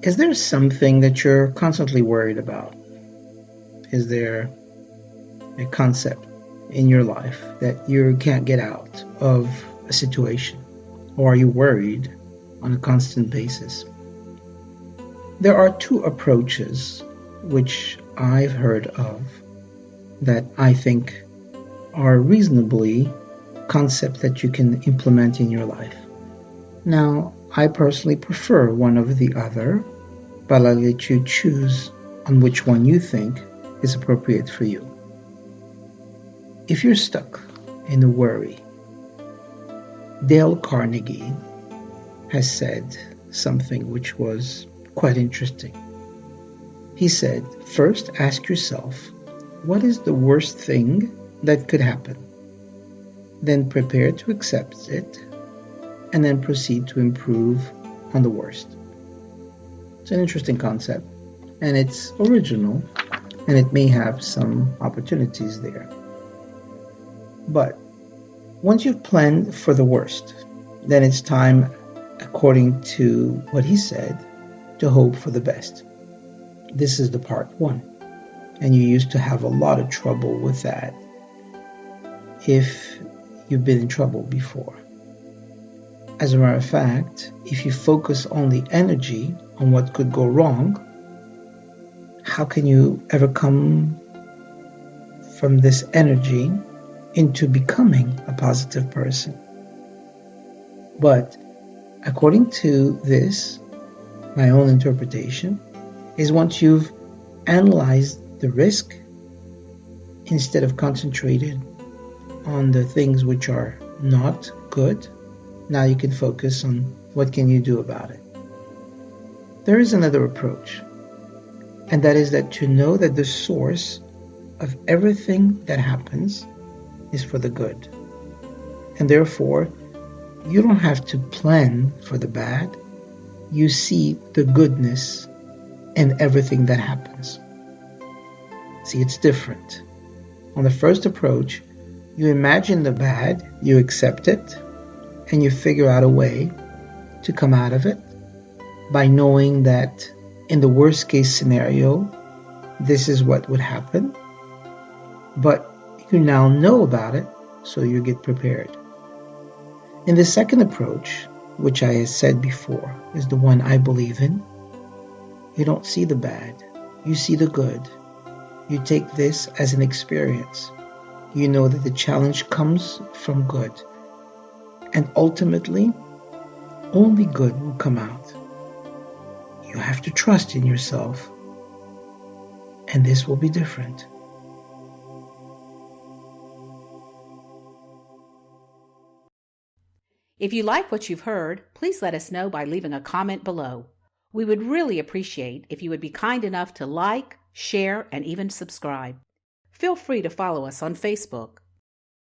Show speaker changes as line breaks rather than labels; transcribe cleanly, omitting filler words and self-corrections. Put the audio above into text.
Is there something that you're constantly worried about? Is there a concept in your life that you can't get out of a situation? Or are you worried on a constant basis? There are two approaches which I've heard of that I think are reasonably concepts that you can implement in your life. Now, I personally prefer one over the other, but I'll let you choose on which one you think is appropriate for you. If you're stuck in a worry, Dale Carnegie has said something which was quite interesting. He said, first ask yourself, what is the worst thing that could happen? Then prepare to accept it, and then proceed to improve on the worst. It's an interesting concept, and it's original, and it may have some opportunities there. But once you've planned for the worst, then it's time, according to what he said, to hope for the best. This is the part one, and you used to have a lot of trouble with that if you've been in trouble before. As a matter of fact, if you focus only energy on what could go wrong, how can you ever come from this energy into becoming a positive person? But according to this, my own interpretation, is once you've analyzed the risk, instead of concentrated on the things which are not good, now you can focus on what can you do about it. There is another approach, and that is that to know that the source of everything that happens is for the good. And therefore, you don't have to plan for the bad. You see the goodness in everything that happens. See, it's different. On the first approach, you imagine the bad, you accept it, and you figure out a way to come out of it by knowing that in the worst case scenario, this is what would happen. But you now know about it, so you get prepared. In the second approach, which I have said before, is the one I believe in, you don't see the bad, you see the good. You take this as an experience. You know that the challenge comes from good. And ultimately, only good will come out. You have to trust in yourself, and this will be different.
If you like what you've heard, please let us know by leaving a comment below. We would really appreciate if you would be kind enough to like, share, and even subscribe. Feel free to follow us on Facebook.